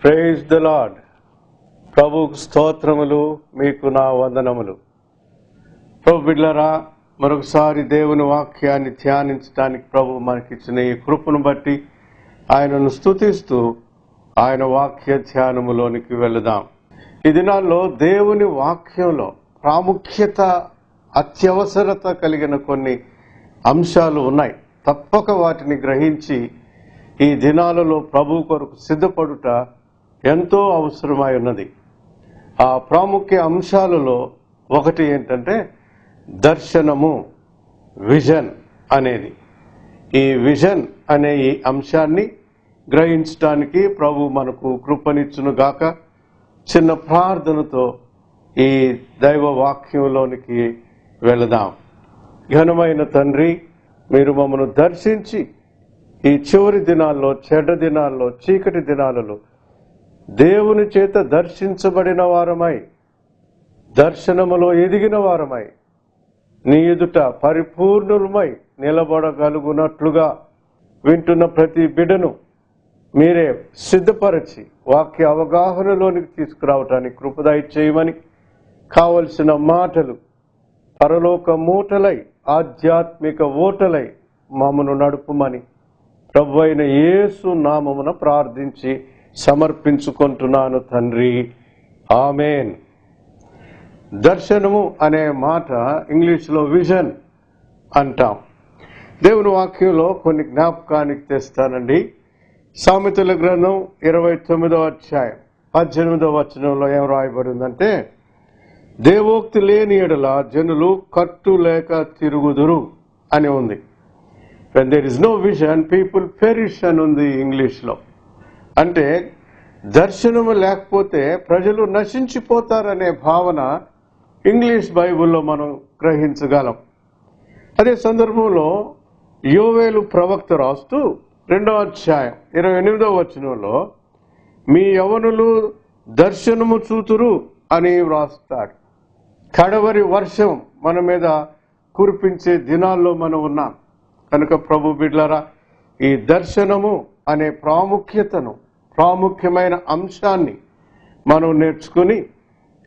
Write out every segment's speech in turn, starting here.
Praise the lord. ప్రభువుకు స్తోత్రములు, మీకు నా వందనములు. ప్రభు బిడ్డలారా, మరొకసారి దేవుని వాక్యాన్ని ధ్యానించడానికి ప్రభు మనకిచ్చిన ఈ కృపను బట్టి ఆయనను స్తుతిస్తూ ఆయన వాక్య ధ్యానములోనికి వెళదాం. ఈ దినాల్లో దేవుని వాక్యంలో ప్రాముఖ్యత, అత్యవసరత కలిగిన కొన్ని అంశాలు ఉన్నాయి. తప్పక వాటిని గ్రహించి ఈ దినాలలో ప్రభు కొరకు సిద్ధపడుట ఎంతో అవసరమై ఉన్నది. ఆ ప్రాముఖ్య అంశాలలో ఒకటి ఏంటంటే దర్శనము, విజన్ అనేది. ఈ విజన్ అనే ఈ అంశాన్ని గ్రహించడానికి ప్రభు మనకు కృపనిచ్చును గాక. చిన్న ప్రార్థనతో ఈ దైవ వాక్యంలోనికి వెళదాం. ఘనమైన తండ్రి, మీరు మమ్మను దర్శించి ఈ చివరి దినాల్లో, చెడ్డ దినాల్లో, చీకటి దినాలలో దేవుని చేత దర్శించబడిన వారమై, దర్శనములో ఎదిగిన వారమై, నీ ఎదుట పరిపూర్ణులమై నిలబడగలుగునట్లుగా వింటున్న ప్రతి బిడ్డను మీరే సిద్ధపరచి వాక్య అవగాహనలోనికి తీసుకురావటానికి కృపదయ చేయమని, కావలసిన మాటలు పరలోక మూటలై, ఆధ్యాత్మిక ఓటలై మమ్మను నడుపుమని ప్రభువైన యేసు నామమున ప్రార్థించి సమర్పించుకుంటున్నాను తండ్రి, ఆమేన్. దర్శనము అనే మాట ఇంగ్లీష్లో విజన్ అంటాం. దేవుని వాక్యంలో కొన్ని జ్ఞాపకానికి తెస్తానండి. సామెతల గ్రంథం 29వ అధ్యాయం 18వ వచనంలో ఏం రాయబడిందంటే, దేవోక్తి లేని ఎడల జనులు కట్టు లేక తిరుగుదురు అని ఉంది. when there is no vision, people perish అని ఉంది ఇంగ్లీష్లో. అంటే దర్శనము లేకపోతే ప్రజలు నశించిపోతారనే భావన ఇంగ్లీష్ బైబిల్లో మనం గ్రహించగలం. అదే సందర్భంలో యోవేలు ప్రవక్త రాస్తూ 2వ అధ్యాయం 28వ వచనంలో మీ యవనులు దర్శనము చూతురు అని వ్రాస్తాడు. కడవరి వర్షం మన మీద కురిపించే దినాల్లో మనం ఉన్నాం కనుక ప్రభు బిడ్డలారా, ఈ దర్శనము అనే ప్రాముఖ్యతను, ప్రాముఖ్యమైన అంశాన్ని మనం నేర్చుకుని,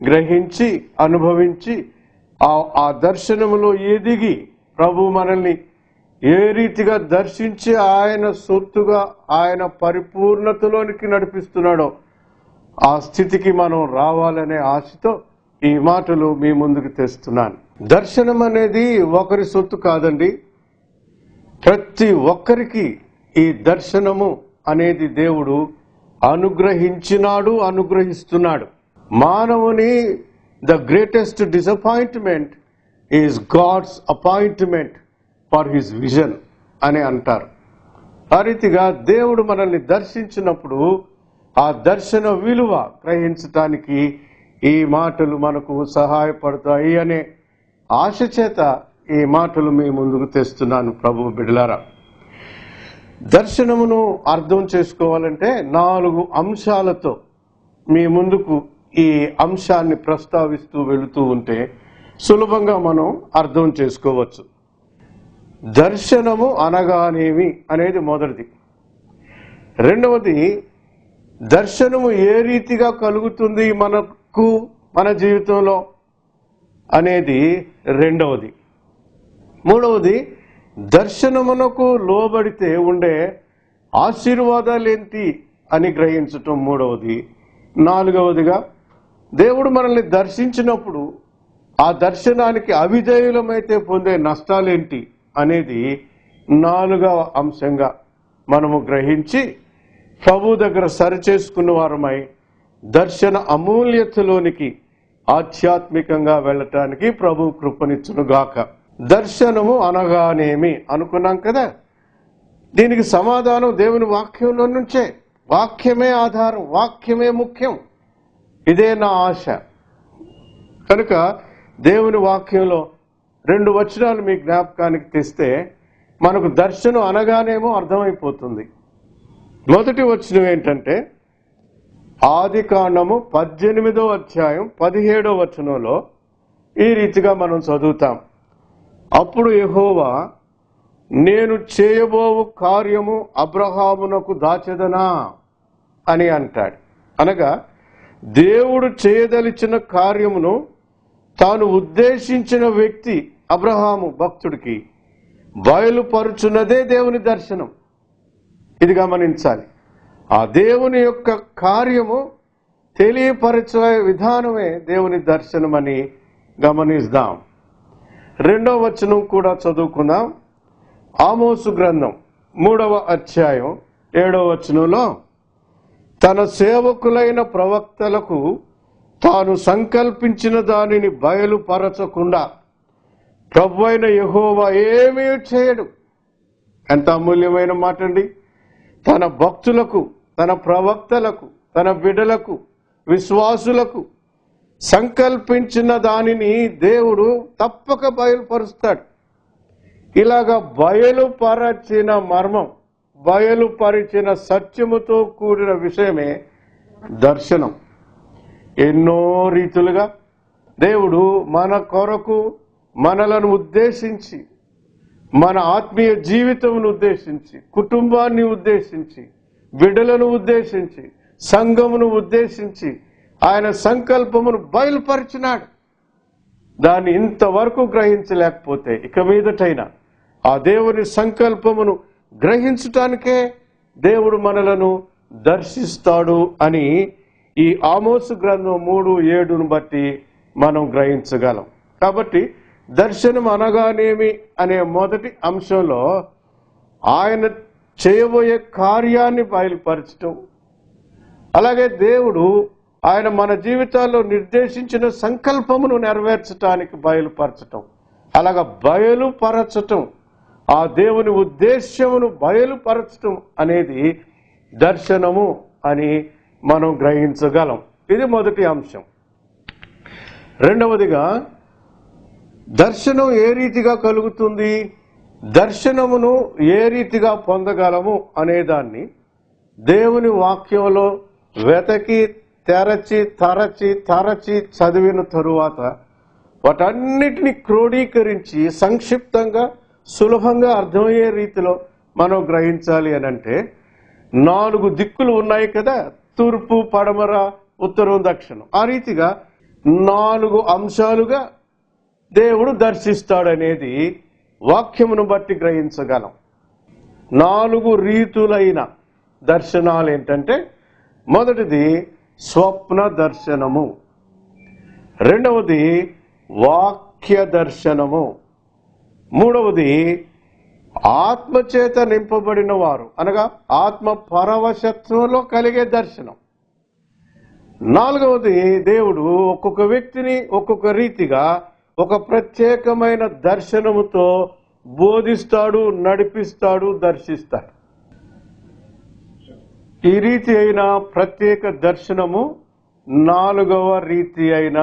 గ్రహించి, అనుభవించి ఆ దర్శనములో ఎదిగి ప్రభు మనల్ని ఏ రీతిగా దర్శించి ఆయన సొత్తుగా, ఆయన పరిపూర్ణతలోనికి నడిపిస్తున్నాడో ఆ స్థితికి మనం రావాలనే ఆశతో ఈ మాటలు మీ ముందుకు తెస్తున్నాను. దర్శనం అనేది ఒకరి సొత్తు కాదండి. ప్రతి ఒక్కరికి ఈ దర్శనము అనేది దేవుడు అనుగ్రహించినాడు, అనుగ్రహిస్తున్నాడు. మానవుని the greatest disappointment is God's appointment for his vision అని అంటారు. ఆ రీతిగా దేవుడు మనల్ని దర్శించినప్పుడు ఆ దర్శన విలువ గ్రహించటానికి ఈ మాటలు మనకు సహాయపడతాయి అనే ఆశ చేత ఈ మాటలు మీ ముందుకు తెస్తున్నాను ప్రభు బిడ్డలారా. దర్శనమును అర్థం చేసుకోవాలంటే 4 అంశాలతో మీ ముందుకు ఈ అంశాన్ని ప్రస్తావిస్తూ వెళుతూ ఉంటే సులభంగా మనం అర్థం చేసుకోవచ్చు. దర్శనము అనగానేమి అనేది మొదటిది. రెండవది, దర్శనము ఏ రీతిగా కలుగుతుంది మనకు, మన జీవితంలో అనేది రెండవది. మూడవది, దర్శనమునకు లోబడితే ఉండే ఆశీర్వాదాలేంటి అని గ్రహించటం మూడవది. నాలుగవదిగా, దేవుడు మనల్ని దర్శించినప్పుడు ఆ దర్శనానికి అవిధేయులమైతే పొందే నష్టాలేంటి అనేది 4వ అంశంగా మనము గ్రహించి ప్రభు దగ్గర సరిచేసుకున్న వారమై దర్శన అమూల్యతలోనికి ఆధ్యాత్మికంగా వెళ్ళటానికి ప్రభు కృపనిచ్చునుగాక. దర్శనము అనగానేమి అనుకున్నాం కదా. దీనికి సమాధానం దేవుని వాక్యంలో నుంచే. వాక్యమే ఆధారం, వాక్యమే ముఖ్యం. ఇదే నా ఆశ. కనుక దేవుని వాక్యంలో 2 వచనాలు మీ జ్ఞాపకానికి తెస్తే మనకు దర్శనం అనగానేమో అర్థమైపోతుంది. మొదటి వచనం ఏంటంటే, ఆదికాండము 18వ అధ్యాయం 17వ వచనంలో ఈ రీతిగా మనం చదువుతాం. అప్పుడు యెహోవా, నేను చేయబోవు కార్యము అబ్రహామునకు దాచెదనా అని అంటాడు. అనగా దేవుడు చేయదలిచిన కార్యమును తాను ఉద్దేశించిన వ్యక్తి అబ్రహాము భక్తుడికి బయలుపరుచున్నదే దేవుని దర్శనం. ఇది గమనించాలి. ఆ దేవుని యొక్క కార్యము తెలియపరిచే విధానమే దేవుని దర్శనమని గమనిద్దాం. 2వ వచనం కూడా చదువుకుందాం. ఆమోసు గ్రంథం 3వ అధ్యాయం 7వ వచనంలో, తన సేవకులైన ప్రవక్తలకు తాను సంకల్పించిన దానిని బయలుపరచకుండా ప్రభువైన యెహోవా ఏమీ చేయడు. ఎంత అమూల్యమైన మాట అండి. తన భక్తులకు, తన ప్రవక్తలకు, తన బిడ్డలకు, విశ్వాసులకు సంకల్పించిన దానిని దేవుడు తప్పక బయలుపరుస్తాడు. ఇలాగా బయలుపరచిన మర్మం, బయలుపరిచిన సత్యముతో కూడిన విషయమే దర్శనం. ఎన్నో రీతులుగా దేవుడు మన కొరకు, మనలను ఉద్దేశించి, మన ఆత్మీయ జీవితమును ఉద్దేశించి, కుటుంబాన్ని ఉద్దేశించి, బిడ్డలను ఉద్దేశించి, సంఘమును ఉద్దేశించి ఆయన సంకల్పమును బయలుపరిచినాడు. దాన్ని ఇంతవరకు గ్రహించలేకపోతే ఇక మీదటైనా ఆ దేవుని సంకల్పమును గ్రహించటానికే దేవుడు మనలను దర్శిస్తాడు అని ఈ ఆమోసు గ్రంథం 3:7 బట్టి మనం గ్రహించగలం. కాబట్టి దర్శనం అనగానేమి అనే మొదటి అంశంలో ఆయన చేయబోయే కార్యాన్ని బయలుపరచటం, అలాగే దేవుడు ఆయన మన జీవితాల్లో నిర్దేశించిన సంకల్పమును నెరవేర్చడానికి బయలుపరచటం, అలాగా బయలుపరచటం, ఆ దేవుని ఉద్దేశ్యమును బయలుపరచటం అనేది దర్శనము అని మనం గ్రహించగలం. ఇది మొదటి అంశం. రెండవదిగా, దర్శనం ఏ రీతిగా కలుగుతుంది, దర్శనమును ఏ రీతిగా పొందగలము అనేదాన్ని దేవుని వాక్యంలో వెతకి తరచి చదివిన తరువాత వాటన్నిటిని క్రోడీకరించి సంక్షిప్తంగా, సులభంగా అర్థమయ్యే రీతిలో మనం గ్రహించాలి అని అంటే 4 దిక్కులు ఉన్నాయి కదా, తూర్పు, పడమర, ఉత్తరం, దక్షిణం. ఆ రీతిగా 4 అంశాలుగా దేవుడు దర్శిస్తాడనేది వాక్యమును బట్టి గ్రహించగలం. 4 రీతులైన దర్శనాలు ఏంటంటే, మొదటిది స్వప్న దర్శనము, రెండవది వాక్య దర్శనము, మూడవది ఆత్మచేత నింపబడిన వారు అనగా ఆత్మ పరవశత్వంలో కలిగే దర్శనం, నాలుగవది దేవుడు ఒక్కొక్క వ్యక్తిని ఒక్కొక్క రీతిగా ఒక ప్రత్యేకమైన దర్శనముతో బోధిస్తాడు, నడిపిస్తాడు, దర్శిస్తాడు. ఈ రీతి అయిన ప్రత్యేక దర్శనము 4వ రీతి అయిన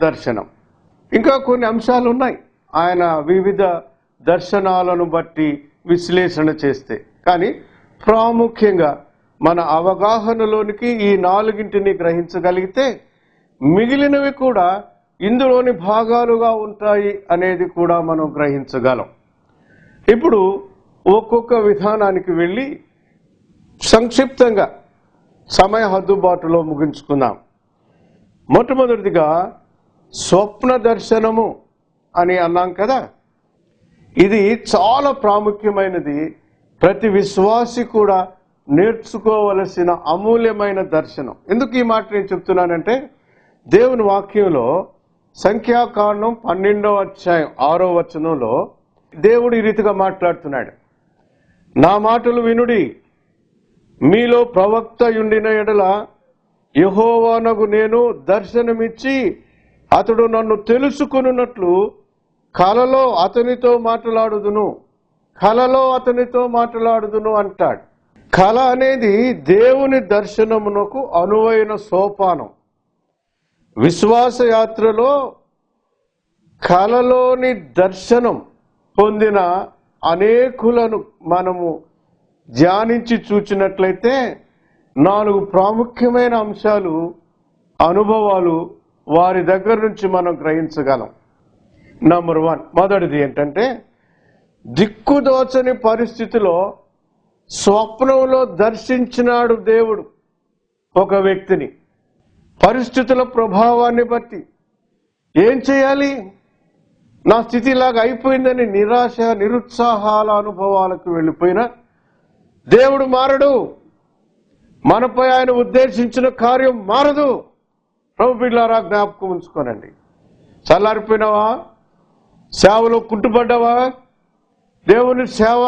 దర్శనం. ఇంకా కొన్ని అంశాలు ఉన్నాయి ఆయన వివిధ దర్శనాలను బట్టి విశ్లేషణ చేస్తే, కానీ ప్రాముఖ్యంగా మన అవగాహనలోనికి ఈ 4ని గ్రహించగలిగితే మిగిలినవి కూడా ఇందులోని భాగాలుగా ఉంటాయి అనేది కూడా మనం గ్రహించగలం. ఇప్పుడు ఒక్కొక్క విధానానికి వెళ్ళి సంక్షిప్తంగా సమయ హద్దుబాటులో ముగించుకుందాం. మొట్టమొదటిగా స్వప్న దర్శనము అని అన్నాం కదా, ఇది చాలా ప్రాముఖ్యమైనది. ప్రతి విశ్వాసి కూడా నేర్చుకోవలసిన అమూల్యమైన దర్శనం. ఎందుకు ఈ మాట నేను చెప్తున్నానంటే, దేవుని వాక్యంలో సంఖ్యాకాండం 12వ అధ్యాయం 6వ వచనంలో దేవుడు ఈ రీతిగా మాట్లాడుతున్నాడు. నా మాటలు వినుడి, మీలో ప్రవక్త యుండిన ఎడల యెహోవానగు నేను దర్శనమిచ్చి అతడు నన్ను తెలుసుకొనున్నట్లు కలలో అతనితో మాట్లాడుదును అంటాడు. కళ అనేది దేవుని దర్శనమునకు అనువైన సోపానం. విశ్వాస యాత్రలో కలలోని దర్శనం పొందిన అనేకులను మనము ధ్యానించి చూచినట్లయితే 4 ప్రాముఖ్యమైన అంశాలు, అనుభవాలు వారి దగ్గర నుంచి మనం గ్రహించగలం. నంబర్ 1, మొదటిది ఏంటంటే, దిక్కుదోచని పరిస్థితిలో స్వప్నంలో దర్శించినాడు దేవుడు. ఒక వ్యక్తిని పరిస్థితుల ప్రభావాన్ని బట్టి ఏం చేయాలి, నా స్థితి ఇలాగ అయిపోయిందని నిరాశ నిరుత్సాహాల అనుభవాలకు వెళ్ళిపోయినా దేవుడు మారడు. మనపై ఆయన ఉద్దేశించిన కార్యం మారదు. ప్రభు బిడ్డలారా, జ్ఞాపకం ఉంచుకోనండి. చల్లారిపోయినావా? సేవలో కుంటుపడ్డావా? దేవుని సేవ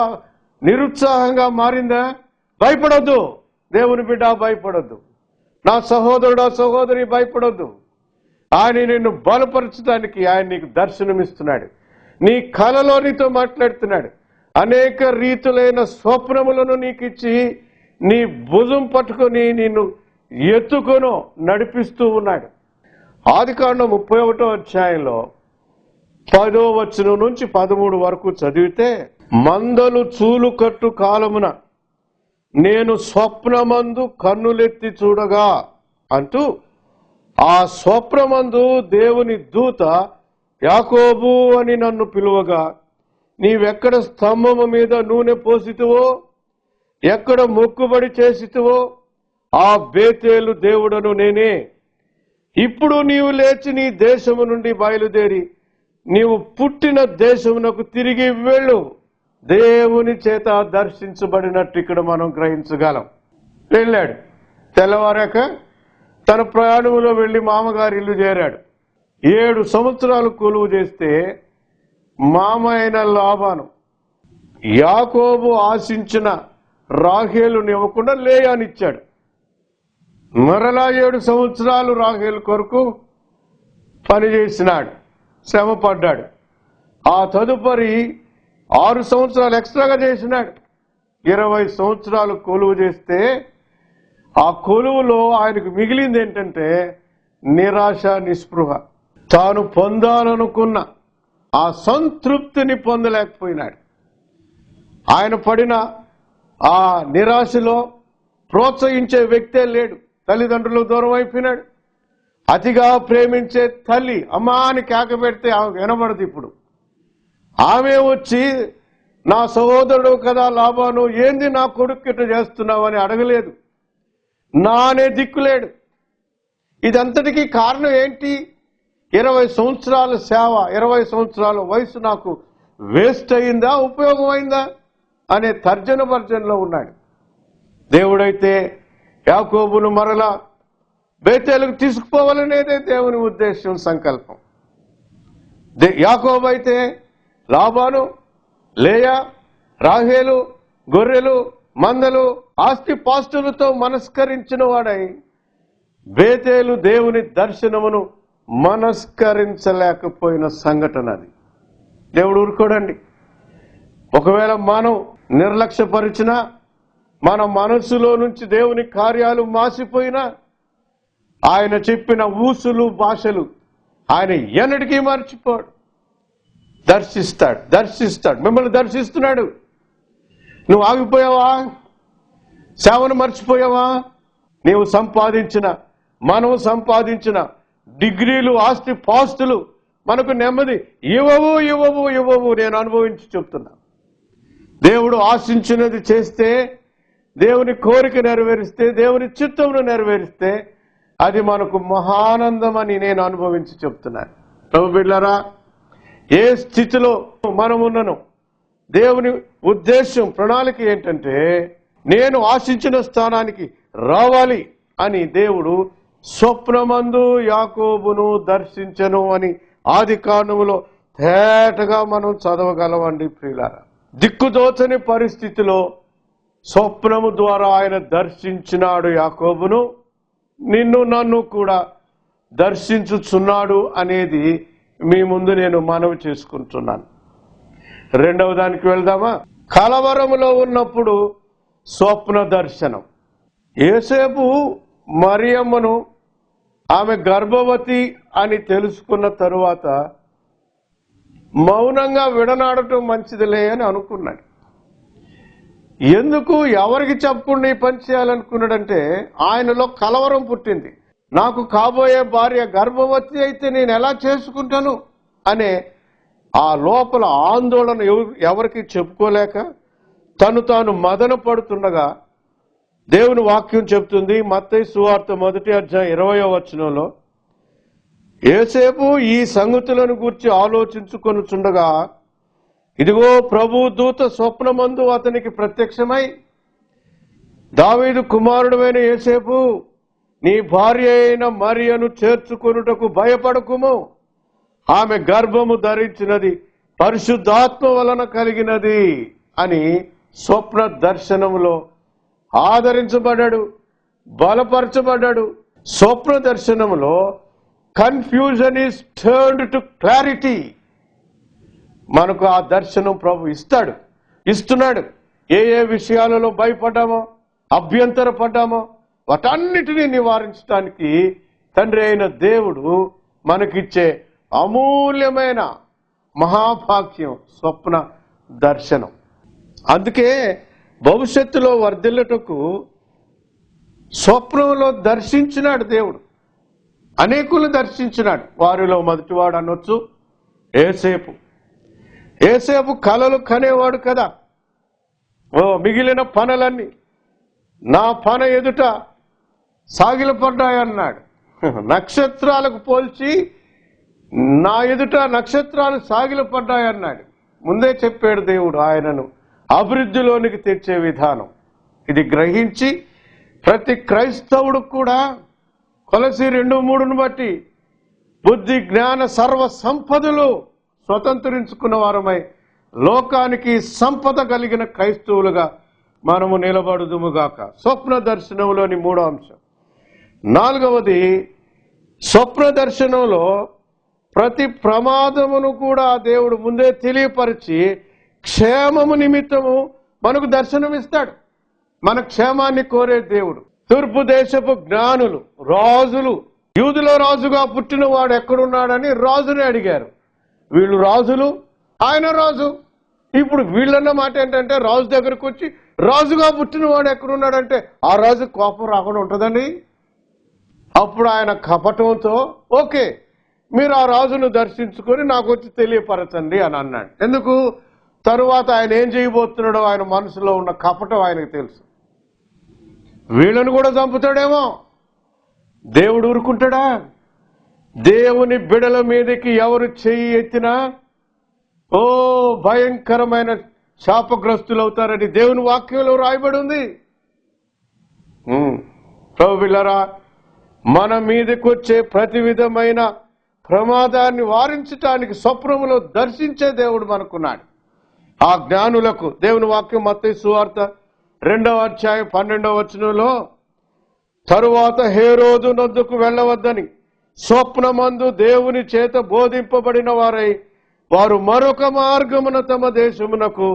నిరుత్సాహంగా మారిందా? భయపడొద్దు. దేవుని బిడ్డ భయపడొద్దు. నా సహోదరుడు సహోదరి భయపడొద్దు. ఆయన నిన్ను బలపరచడానికి ఆయన నీకు దర్శనమిస్తున్నాడు. నీ కలలో నీతో మాట్లాడుతున్నాడు. అనేక రీతులైన స్వప్నములను నీకు ఇచ్చి నీ భుజం పట్టుకొని నిన్ను ఎత్తుకొను నడిపిస్తూ ఉన్నాడు. ఆదికాండం 31వ అధ్యాయంలో 10వ వచనం నుంచి 13 వరకు చదివితే, మందలు చూలు కట్టు కాలమున నేను స్వప్నమందు కన్నులెత్తి చూడగా అంటూ ఆ స్వప్నమందు దేవుని దూత యాకోబు అని నన్ను పిలువగా, నీవెక్కడ స్తంభము మీద నూనె పోసితివో, ఎక్కడ మొక్కుబడి చేసితివో ఆ బేతేలు దేవుడను నేనే. ఇప్పుడు నీవు లేచి నీ దేశము నుండి బయలుదేరి నీవు పుట్టిన దేశమునకు తిరిగి వెళ్ళు. దేవుని చేత దర్శించబడినట్టు ఇక్కడ మనం గ్రహించగలం. వెళ్ళాడు. తెల్లవారాక తన ప్రయాణంలో వెళ్లి మామగారి ఇల్లు చేరాడు. 7 సంవత్సరాలు కొలువు చేస్తే మామ అయిన లాబాను యాకోబు ఆశించిన రాహేలుని ఇవ్వకుండా లేయానిచ్చాడు. మరలా 7 సంవత్సరాలు రాహేలు కొరకు పనిచేసినాడు, శ్రమ పడ్డాడు. ఆ తదుపరి 6 సంవత్సరాలు ఎక్స్ట్రాగా చేసినాడు. 20 సంవత్సరాలు కొలువు చేస్తే ఆ కొలువులో ఆయనకు మిగిలింది ఏంటంటే నిరాశ నిస్పృహ. తాను పొందాలనుకున్న ఆ సంతృప్తిని పొందలేకపోయినాడు. ఆయన పడిన ఆ నిరాశలో ప్రోత్సహించే వ్యక్తే లేడు. తల్లిదండ్రులు దూరం అయిపోయినాడు. అతిగా ప్రేమించే తల్లి అమ్మా అని కేక పెడితే ఆమె వినబడదు. ఇప్పుడు ఆమె వచ్చి నా సహోదరుడు కదా లాబాను, ఏంది నా కొడుకు ఇట్లా చేస్తున్నావు అని అడగలేదు. నానే దిక్కులేడు. ఇదంతటికీ కారణం ఏంటి? 20 సంవత్సరాల సేవ, 20 సంవత్సరాల వయసు నాకు వేస్ట్ అయిందా, ఉపయోగం అయిందా అనే తర్జన భర్జనలో ఉన్నాడు. దేవుడైతే యాకోబును మరలా బేతేలుకు తీసుకుపోవాలనేదే దేవుని ఉద్దేశం, సంకల్పం. యాకోబు అయితే లాబాను, లేయా, రాహేలు, గొర్రెలు, మందలు, ఆస్తి పాస్తులతో మనస్కరించిన వాడై బేతేలు దేవుని దర్శనమును మనస్కరించలేకపోయిన సంఘటన అది. దేవుడు ఊరుకోడండి. ఒకవేళ మనం నిర్లక్ష్యపరిచినా, మన మనస్సులో నుంచి దేవుని కార్యాలు మాసిపోయినా, ఆయన చెప్పిన ఊసులు భాషలు ఆయన ఎన్నటికీ మర్చిపోడు. దర్శిస్తాడు. మిమ్మల్ని దర్శిస్తున్నాడు. నువ్వు ఆగిపోయావా? సేవను మర్చిపోయావా? మనం సంపాదించిన డిగ్రీలు, ఆస్తి పాస్తులు మనకు నెమ్మది ఇవ్వవు. నేను అనుభవించి చెప్తున్నా. దేవుడు ఆశించినది చేస్తే, దేవుని కోరిక నెరవేరిస్తే, దేవుని చిత్తమును నెరవేరిస్తే అది మనకు మహానందం అని నేను అనుభవించి చెప్తున్నాను. ప్రభు బిడ్డలారా, ఏ స్థితిలో మనమున్నను దేవుని ఉద్దేశం, ప్రణాళిక ఏంటంటే నేను ఆశించిన స్థానానికి రావాలి అని దేవుడు స్వప్నమందు యాకోబును దర్శించెను అని ఆదికాండములో తేటగా మనం చదవగలమండి ప్రియులారా. దిక్కుదోచని పరిస్థితిలో స్వప్నము ద్వారా ఆయన దర్శించినాడు యాకోబును. నిన్ను నన్ను కూడా దర్శించుచున్నాడు అనేది మీ ముందు నేను మనవి చేసుకుంటున్నాను. 2వ దానికి వెళ్దామా? కలవరములో ఉన్నప్పుడు స్వప్న దర్శనం. యోసేపు మరియమ్మను ఆమె గర్భవతి అని తెలుసుకున్న తరువాత మౌనంగా విడనాడటం మంచిదిలే అని అనుకున్నాడు. ఎందుకు, ఎవరికి చెప్పకుండా ఈ పని చేయాలనుకున్నాడంటే ఆయనలో కలవరం పుట్టింది. నాకు కాబోయే భార్య గర్భవతి అయితే నేను ఎలా చేసుకుంటాను అనే ఆ లోపల ఆందోళన ఎవరికి చెప్పుకోలేక తాను మదన పడుతుండగా దేవుని వాక్యం చెప్తుంది మత్తయి సువార్త 1వ అధ్యాయం 20వ వచనంలో, యోసేపు ఈ సంగతులను గూర్చి ఆలోచించుకొనుచుండగా ఇదిగో ప్రభు దూత స్వప్నమందు అతనికి ప్రత్యక్షమై, దావీదు కుమారుడైన యోసేపు, నీ భార్య అయిన మరియను చేర్చుకొనుటకు భయపడకుము, ఆమె గర్భము ధరించినది పరిశుద్ధాత్మ వలన కలిగినది అని స్వప్న దర్శనములో ఆదరించబడ్డాడు, బలపరచబడ్డాడు. స్వప్న దర్శనములో confusion is turned to clarity. మనకు ఆ దర్శనం ప్రభు ఇస్తున్నాడు. ఏ ఏ విషయాలలో భయపడ్డామో, అభ్యంతరపడ్డామో వాటన్నిటినీ నివారించడానికి తండ్రి అయిన దేవుడు మనకిచ్చే అమూల్యమైన మహాభాగ్యం స్వప్న దర్శనం. అందుకే భవిష్యత్తులో వర్ధిల్లుటకు స్వప్నంలో దర్శించినాడు దేవుడు, అనేకులు దర్శించినాడు. వారిలో మొదటివాడు అనొచ్చు యోసేపు. యోసేపు కలలు కనేవాడు కదా. మిగిలిన పనులన్నీ నా పన ఎదుట సాగిలపడ్డాయన్నాడు. నక్షత్రాలకు పోల్చి నా ఎదుట నక్షత్రాలు సాగిలపడ్డాయన్నాడు. ముందే చెప్పాడు దేవుడు ఆయనను అభివృద్ధిలోనికి తెచ్చే విధానం. ఇది గ్రహించి ప్రతి క్రైస్తవుడు కూడా కొలసి 2:3 బట్టి బుద్ధి జ్ఞాన సర్వ సంపదలు స్వతంత్రించుకున్న వారమై లోకానికి సంపద కలిగిన క్రైస్తవులుగా మనము నిలబడుదుముగాక. స్వప్న దర్శనంలోని 3వ అంశం. 4వది, స్వప్న దర్శనంలో ప్రతి ప్రమాదమును కూడా దేవుడు ముందే తెలియపరిచి క్షేమము నిమిత్తము మనకు దర్శనమిస్తాడు. మన క్షేమాన్ని కోరే దేవుడు. తూర్పు దేశపు జ్ఞానులు, రాజులు, యూదులో రాజుగా పుట్టిన వాడు ఎక్కడున్నాడని రాజుని అడిగారు. వీళ్ళు రాజులు, ఆయన రాజు. ఇప్పుడు వీళ్ళన్న మాట ఏంటంటే రాజు దగ్గరకు వచ్చి రాజుగా పుట్టిన వాడు ఎక్కడున్నాడంటే ఆ రాజు కోపం రాకుండా ఉంటుందండి. అప్పుడు ఆయన కపటంతో ఓకే మీరు ఆ రాజును దర్శించుకొని నాకు వచ్చి తెలియపరచండి అని అన్నాడు. ఎందుకు? తరువాత ఆయన ఏం చేయబోతున్నాడో ఆయన మనసులో ఉన్న కపటం ఆయనకు తెలుసు. వీళ్ళను కూడా చంపుతాడేమో. దేవుడు ఊరుకుంటాడా? దేవుని బిడల మీదకి ఎవరు చెయ్యి ఎత్తినా భయంకరమైన శాపగ్రస్తులు అవుతారని దేవుని వాక్యంలో రాయబడి ఉంది. ప్రభు బిడ్డలారా, మన మీదకి వచ్చే ప్రతి విధమైన ప్రమాదాన్ని వారించటానికి స్వప్నములో దర్శించే దేవుడు మనకున్నాడు. ఆ జ్ఞానులకు దేవుని వాక్యం మత్తయి సువార్త 2వ అధ్యాయం 12వ వచనంలో, తరువాత హేరోదు నొద్దకు వెళ్ళవద్దని స్వప్నమందు దేవుని చేత బోధింపబడిన వారై వారు మరొక మార్గమున తమ దేశమునకు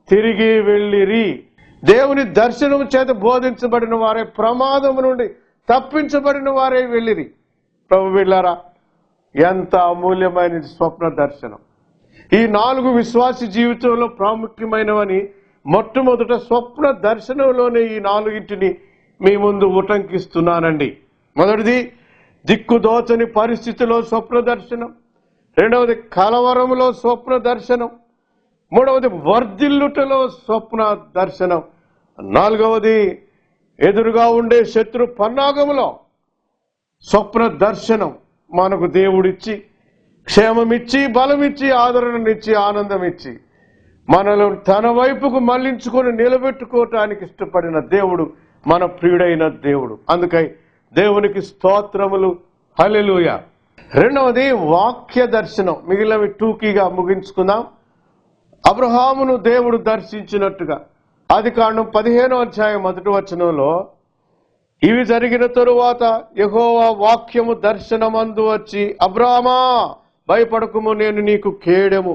తిరిగి వెళ్ళిరి. దేవుని దర్శనము చేత బోధించబడిన వారే ప్రమాదము నుండి తప్పించబడిన వారే వెళ్ళిరి. ప్రభు బిడ్డలారా, ఎంత అమూల్యమైన స్వప్న దర్శనం. ఈ 4 విశ్వాసి జీవితంలో ప్రాముఖ్యమైనవని మొట్టమొదట స్వప్న దర్శనంలోనే ఈ 4టిని మీ ముందు ఉటంకిస్తున్నానండి. మొదటిది దిక్కుదోచని పరిస్థితిలో స్వప్న దర్శనం. 2వది కలవరములో స్వప్న దర్శనం. 3వది వర్ధిల్లుటలో స్వప్న దర్శనం. 4వది ఎదురుగా ఉండే శత్రు పన్నాగములో స్వప్న దర్శనం. మనకు దేవుడిచ్చి క్షేమమిచ్చి బలమిచ్చి ఆదరణనిచ్చి ఆనందమిచ్చి మనలో తన వైపుకు మళ్లించుకొని నిలబెట్టుకోవటానికి ఇష్టపడిన దేవుడు మన ప్రియుడైన దేవుడు. అందుకై దేవునికి స్తోత్రములు, హల్లెలూయా. 2వది వాక్య దర్శనం. మిగిలినవి టూకీగా ముగించుకుందాం. అబ్రహామును దేవుడు దర్శించినట్టుగా ఆదికాండం 15వ అధ్యాయం 1వ వచనంలో, ఇవి జరిగిన తరువాత యెహోవా వాక్యము దర్శనమందు వచ్చి, అబ్రామా భయపడకుము, నేను నీకు కేడెము,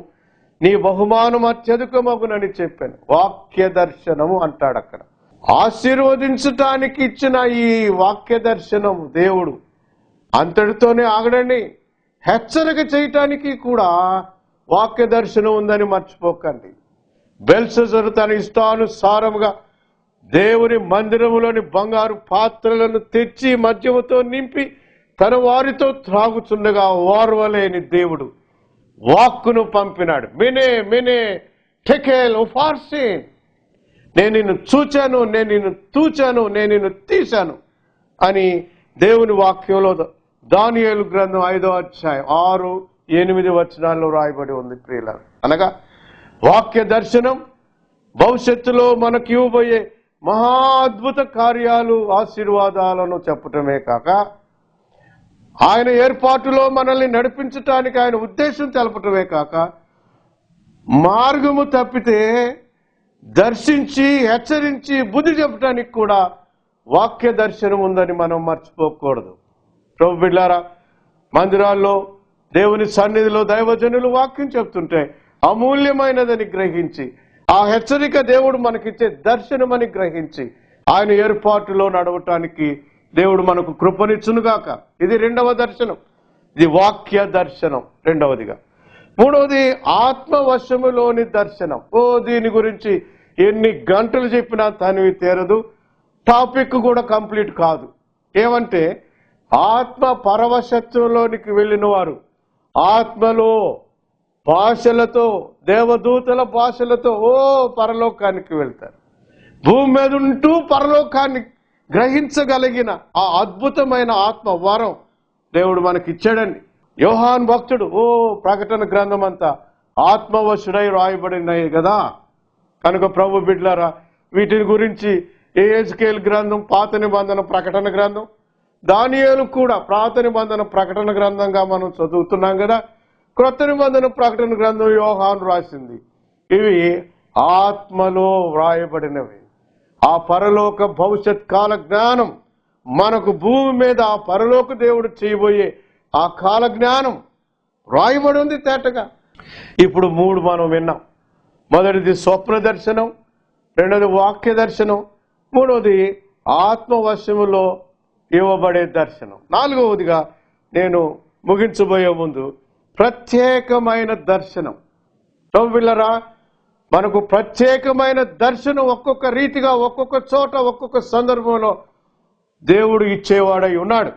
నీ బహుమానం అత్యధికమగునని చెప్పాను. వాక్య దర్శనము అంటాడు అక్కడ. ఆశీర్వదించటానికి ఇచ్చిన ఈ వాక్య దర్శనం దేవుడు అంతటితోనే ఆగడండి. హెచ్చరిక చేయటానికి కూడా వాక్య దర్శనం ఉందని మర్చిపోకండి. బెల్షస్సరు తన ఇష్టానుసారముగా దేవుని మందిరములోని బంగారు పాత్రలను తెచ్చి మద్యముతో నింపి తన వారితో త్రాగుచుండగా ఓర్వలేని దేవుడు వాక్కును పంపినాడు. మినే మినే టెకెల్ ఉఫార్సిన్, నేను నిన్ను చూచాను, నేను నిన్ను తూచాను, నేను నిన్ను తీశాను అని దేవుని వాక్యంలో దానియేలు గ్రంథం 5వ అధ్యాయం 6, 8 వచనాల్లో రాయబడి ఉంది ప్రియులారా. అనగా వాక్య దర్శనం భవిష్యత్తులో మనకి ఇవ్వబోయే మహా అద్భుత కార్యాలు, ఆశీర్వాదాలను చెప్పటమే కాక ఆయన ఏర్పాటులో మనల్ని నడిపించటానికి ఆయన ఉద్దేశం తెలపటమే కాక మార్గము తప్పితే దర్శించి హెచ్చరించి బుద్ధి చెప్పటానికి కూడా వాక్య దర్శనం ఉందని మనం మర్చిపోకూడదు. ప్రభు బిడ్డలారా, మందిరాల్లో దేవుని సన్నిధిలో దైవజనులు వాక్యం చెప్తుంటే అమూల్యమైనదని గ్రహించి, ఆ హెచ్చరిక దేవుడు మనకిచ్చే దర్శనమని గ్రహించి ఆయన ఏర్పాటులో నడవటానికి దేవుడు మనకు కృపనిచ్చునుగాక. ఇది 2వ దర్శనం. ఇది వాక్య దర్శనం. 2వదిగా. 3వది ఆత్మవశములోని దర్శనం. దీని గురించి ఎన్ని గంటలు చెప్పినా తనివి తీరదు, టాపిక్ కూడా కంప్లీట్ కాదు. ఏమంటే ఆత్మ పరవశత్వంలోనికి వెళ్ళిన వారు ఆత్మలో భాషలతో, దేవదూతల భాషలతో పరలోకానికి వెళ్తారు. భూమి మీద ఉంటూ పరలోకాన్ని గ్రహించగలిగిన ఆ అద్భుతమైన ఆత్మ వరం దేవుడు మనకి ఇచ్చాడండి. యోహాన్ భక్తుడు ప్రకటన గ్రంథం అంతా ఆత్మవశుడై రాయబడినాయి కదా. కనుక ప్రభు బిడ్డలారా, వీటిని గురించి ఎహెజ్కేలు గ్రంథం పాత నిబంధన ప్రకటన గ్రంథం, దానియేలు కూడా పాత నిబంధన ప్రకటన గ్రంథంగా మనం చదువుతున్నాం కదా. క్రొత్త నిబంధన ప్రకటన గ్రంథం యోహాను రాసింది. ఇవి ఆత్మలో వ్రాయబడినవి. ఆ పరలోక భవిష్యత్ కాల జ్ఞానం మనకు భూమి మీద ఆ పరలోక దేవుడు చేయబోయే ఆ కాల జ్ఞానం రాయబడి ఉంది తేటగా. ఇప్పుడు 3 మనం విన్నాం. మొదటిది స్వప్న దర్శనం, 2వది వాక్య దర్శనం, 3వది ఆత్మవశములో ఇవ్వబడే దర్శనం. 4వదిగా నేను ముగించబోయే ముందు ప్రత్యేకమైన దర్శనం. పిల్లరా, మనకు ప్రత్యేకమైన దర్శనం ఒక్కొక్క రీతిగా, ఒక్కొక్క చోట, ఒక్కొక్క సందర్భంలో దేవుడు ఇచ్చేవాడై ఉన్నాడు.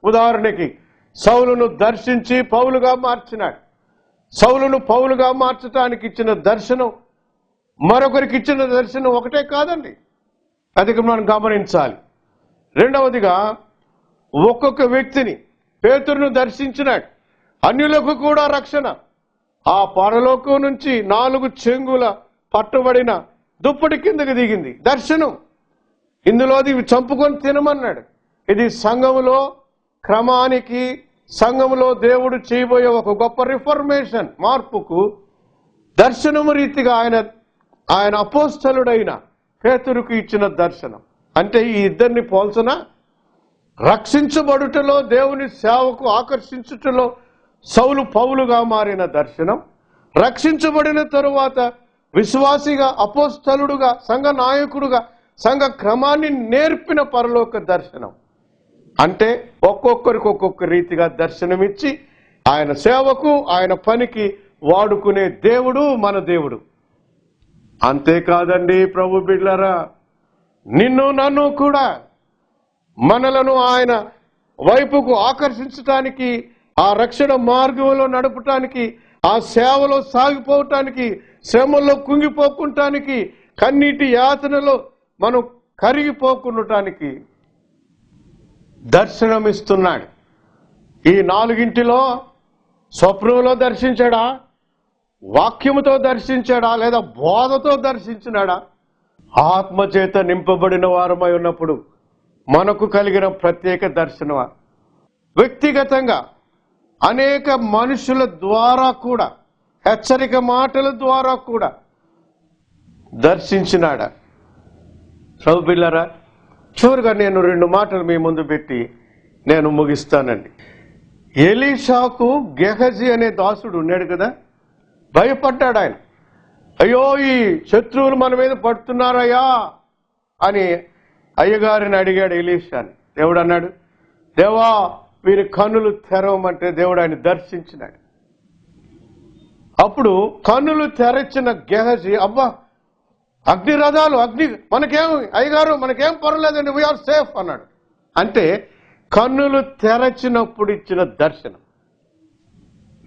ఉదాహరణకి సౌలును దర్శించి పౌలుగా మార్చినాడు. సౌలును పౌలుగా మార్చడానికి ఇచ్చిన దర్శనం మరొకరికి ఇచ్చిన దర్శనం ఒకటే కాదండి. అది మనం గమనించాలి. 2వదిగా ఒక్కొక్క వ్యక్తిని పేతురును దర్శించినాడు. అన్యులకు కూడా రక్షణ. ఆ పరలోకం నుంచి 4 చెంగుల పట్టబడిన దుప్పటి కిందకి దిగింది దర్శనం. ఇందులోది చంపుకొని తినమన్నాడు. ఇది సంఘములో క్రమానికి, సంఘములో దేవుడు చేయబోయే ఒక గొప్ప రిఫర్మేషన్, మార్పుకు దర్శనము రీతిగా ఆయన అపోస్తలుడైన పేతురుకు ఇచ్చిన దర్శనం. అంటే ఈ ఇద్దరిని పోల్చన రక్షించబడుటలో, దేవుని సేవకు ఆకర్షించుటలో సౌలు పౌలుగా మారిన దర్శనం, రక్షించబడిన తరువాత విశ్వాసిగా, అపోస్తలుడుగా, సంఘ నాయకుడుగా, సంఘ క్రమాన్ని నేర్పిన పరలోక దర్శనం. అంటే ఒక్కొక్కరికి ఒక్కొక్క రీతిగా దర్శనమిచ్చి ఆయన సేవకు, ఆయన పనికి వాడుకునే దేవుడు మన దేవుడు. అంతేకాదండి ప్రభు బిడ్డలారా, నిన్ను నన్ను కూడా మనలను ఆయన వైపుకు ఆకర్షించటానికి, ఆ రక్షణ మార్గంలో నడపటానికి, ఆ సేవలో సాగిపోవటానికి, శ్రమల్లో కుంగిపోకుంటానికి, కన్నీటి యాతనలో మనం కరిగిపోకుండటానికి దర్శనమిస్తున్నాడు. ఈ 4గింటిలో స్వప్నంలో దర్శించాడా, వాక్యముతో దర్శించాడా, లేదా బోధతో దర్శించినాడా? ఆత్మచేత నింపబడిన వారమై ఉన్నప్పుడు మనకు కలిగిన ప్రత్యేక దర్శనమా? వ్యక్తిగతంగా అనేక మనుషుల ద్వారా కూడా, హెచ్చరిక మాటల ద్వారా కూడా దర్శించినాడా? ప్రభు బిడ్డలారా, చివరిగా నేను 2 మాటలు మీ ముందు పెట్టి నేను ముగిస్తానండి. ఎలీషాకు గెహజీ అనే దాసుడు ఉన్నాడు కదా, భయపడ్డాడు ఆయన. అయ్యో, ఈ శత్రువులు మన మీద పడుతున్నారయ్యా అని అయ్యగారిని అడిగాడు ఎలీషాని. దేవుడు అన్నాడు, దేవా వీరి కన్నులు తెరవమంటే దేవుడు ఆయన దర్శించినాడు. అప్పుడు కన్నులు తెరచిన గెహజీ, అబ్బా అగ్ని రథాలు, మనకేం అయ్యగారు, మనకేం పర్వాలేదండి, వీఆర్ సేఫ్ అన్నాడు. అంటే కన్నులు తెరచినప్పుడు ఇచ్చిన దర్శనం.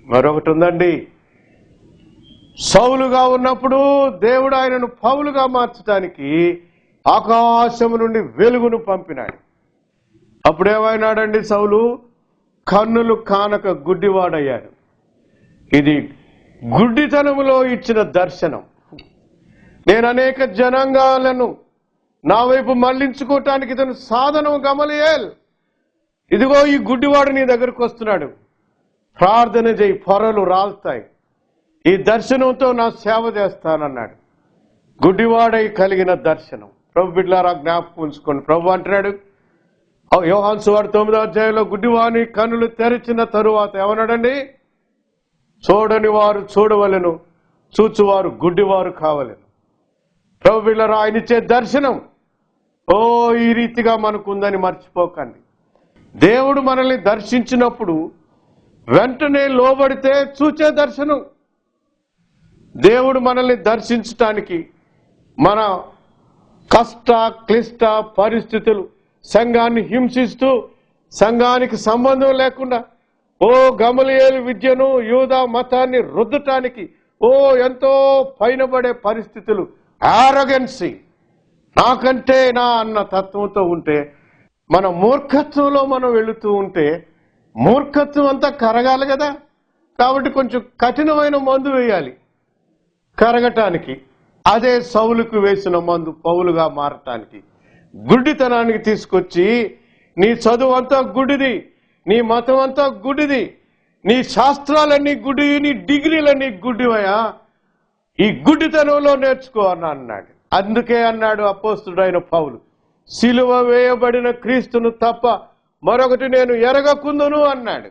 మరొకటి ఉందండి, సౌలుగా ఉన్నప్పుడు దేవుడు ఆయనను పౌలుగా మార్చడానికి ఆకాశము నుండి వెలుగును పంపినాడు. అప్పుడేమైనాడండి సౌలు? కన్నులు కానక గుడ్డివాడయ్యాడు. ఇది గుడ్డితనములో ఇచ్చిన దర్శనం. నేను అనేక జనాంగాలను నా వైపు మళ్లించుకోవటానికి ఇతను సాధనం గమలియేల్. ఇదిగో ఈ గుడ్డివాడు నీ దగ్గరకు వస్తున్నాడు, ప్రార్థన చేయి, పొరలు రాల్తాయి, ఈ దర్శనంతో నా సేవ చేస్తానన్నాడు. గుడ్డివాడై కలిగిన దర్శనం. ప్రభు బిడ్డలారా జ్ఞాపకం ఉంచుకోండి. ప్రభు అంటున్నాడు యోహాను సువార్త 9వ అధ్యాయంలో, గుడ్డివాని కన్నులు తెరిచిన తరువాత ఏమన్నాడండి? చూడని వారు చూడవలెను, చూచువారు గుడ్డివారు కావలెను. ప్రభు బిడ్డలారా ఆయన ఇచ్చే దర్శనం ఈ రీతిగా మనకుందని మర్చిపోకండి. దేవుడు మనల్ని దర్శించినప్పుడు వెంటనే లోబడితే చూచే దర్శనం. దేవుడు మనల్ని దర్శించటానికి మన కష్ట క్లిష్ట పరిస్థితులు సంఘాన్ని హింసిస్తూ సంఘానికి సంబంధం లేకుండా గమలియేలు విద్యను యూదా మతాన్ని రుద్దటానికి ఎంతో పైనబడే పరిస్థితులు, ఆరోగెన్సీ, నాకంటే నా అన్న తత్వంతో ఉంటే, మన మూర్ఖత్వంలో మనం వెళుతూ ఉంటే మూర్ఖత్వం అంతా కరగాలి కదా. కాబట్టి కొంచెం కఠినమైన మందు వేయాలి కరగటానికి. అదే సౌలుకు వేసిన మందు పౌలుగా మారటానికి. గుడ్డితనానికి తీసుకొచ్చి నీ చదువు అంతా గుడ్డిది, నీ మతం అంతా గుడ్డిది, నీ శాస్త్రాలన్నీ గుడ్డి, నీ డిగ్రీలన్నీ గుడ్డివయా, ఈ గుడ్డితనంలో నేర్చుకో అన్నాడు. అందుకే అన్నాడు అపోస్తుడైన పౌలు, సిలువ వేయబడిన క్రీస్తును తప్ప మరొకటి నేను ఎరగకుందును అన్నాడు.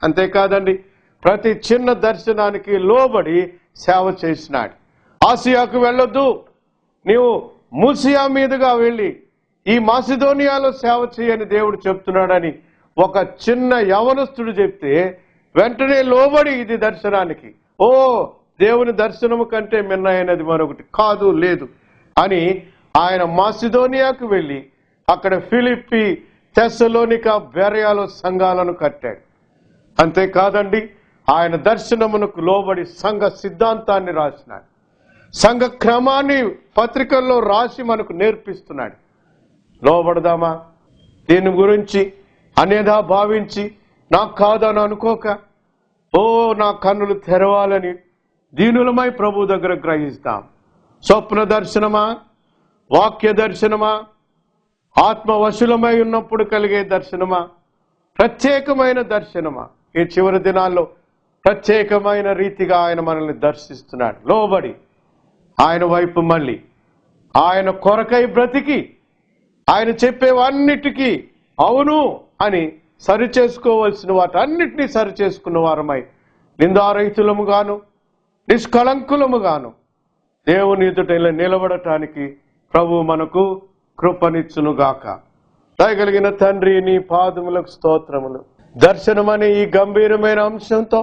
అంతేకాదండి, ప్రతి చిన్న దర్శనానికి లోబడి సేవ చేసినాడు. ఆసియాకు వెళ్ళొద్దు, నీవు మూసియా మీదుగా వెళ్ళి ఈ మాసిదోనియాలో సేవ చేయని దేవుడు చెప్తున్నాడని ఒక చిన్న యవనస్తుడు చెప్తే వెంటనే లోబడి ఇది దర్శనానికి, దేవుని దర్శనము కంటే మిన్నైనది మరొకటి కాదు, లేదు అని ఆయన మాసిదోనియాకు వెళ్ళి అక్కడ ఫిలిప్పి, తెస్సలోనిక, బెరయాలో సంఘాలను కట్టాడు. అంతేకాదండి, ఆయన దర్శనమునకు లోబడి సంఘ సిద్ధాంతాన్ని రాసినాడు. సంఘ క్రమాన్ని పత్రికల్లో రాసి మనకు నేర్పిస్తున్నాడు. లోబడదామా? దీని గురించి అనేదా భావించి నాకు కాదని అనుకోక నా కన్నులు తెరవాలని దీనులమై ప్రభు దగ్గర గ్రహిస్తాం. స్వప్న దర్శనమా, వాక్య దర్శనమా, ఆత్మవశులమై ఉన్నప్పుడు కలిగే దర్శనమా, ప్రత్యేకమైన దర్శనమా? ఈ చివరి దినాల్లో ప్రత్యేకమైన రీతిగా ఆయన మనల్ని దర్శిస్తున్నాడు. లోబడి ఆయన వైపు మళ్ళీ ఆయన కొరకై బ్రతికి ఆయన చెప్పేవన్నిటికీ అవును అని సరిచేసుకోవలసిన వాటన్నిటినీ సరిచేసుకున్న వారమై నిందారహితులముగాను నిష్కళంకులముగాను దేవుని ఎదుట నిలబడటానికి ప్రభు మనకు కృపనిచ్చునుగాక. దయగలిగిన తండ్రి, నీ పాదములకు స్తోత్రములు. దర్శనమనే ఈ గంభీరమైన అంశంతో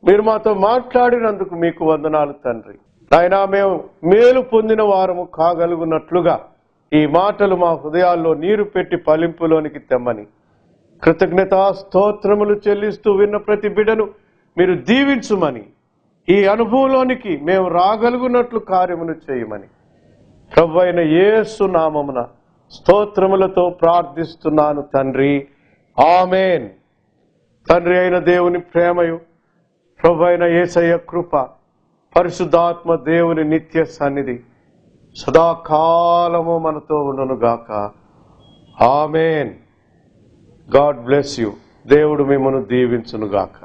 మీరు మాతో మాట్లాడినందుకు మీకు వందనాలు తండ్రి. నాయనా, మేము మేలు పొందిన వారము కాగలుగునట్లుగా ఈ మాటలు మా హృదయాల్లో నీరు పెట్టి ఫలింపులోనికి తెమ్మని కృతజ్ఞతా స్తోత్రములు చెల్లిస్తూ విన్న ప్రతి బిడ్డను మీరు దీవించుమని, ఈ అనుభవంలోనికి మేము రాగలుగునట్లు కార్యమును చేయమని ప్రభువైన యేసు నామమున స్తోత్రములతో ప్రార్థిస్తున్నాను తండ్రి, ఆమేన్. తండ్రి అయిన దేవుని ప్రేమయు ప్రభువైన యేసయ్య కృప, పరిశుద్ధాత్మ దేవుని నిత్య సన్నిధి సదాకాలము మనతో ఉండునుగాక. ఆమేన్. God bless you. దేవుడు మిమ్మల్ని దీవించునుగాక.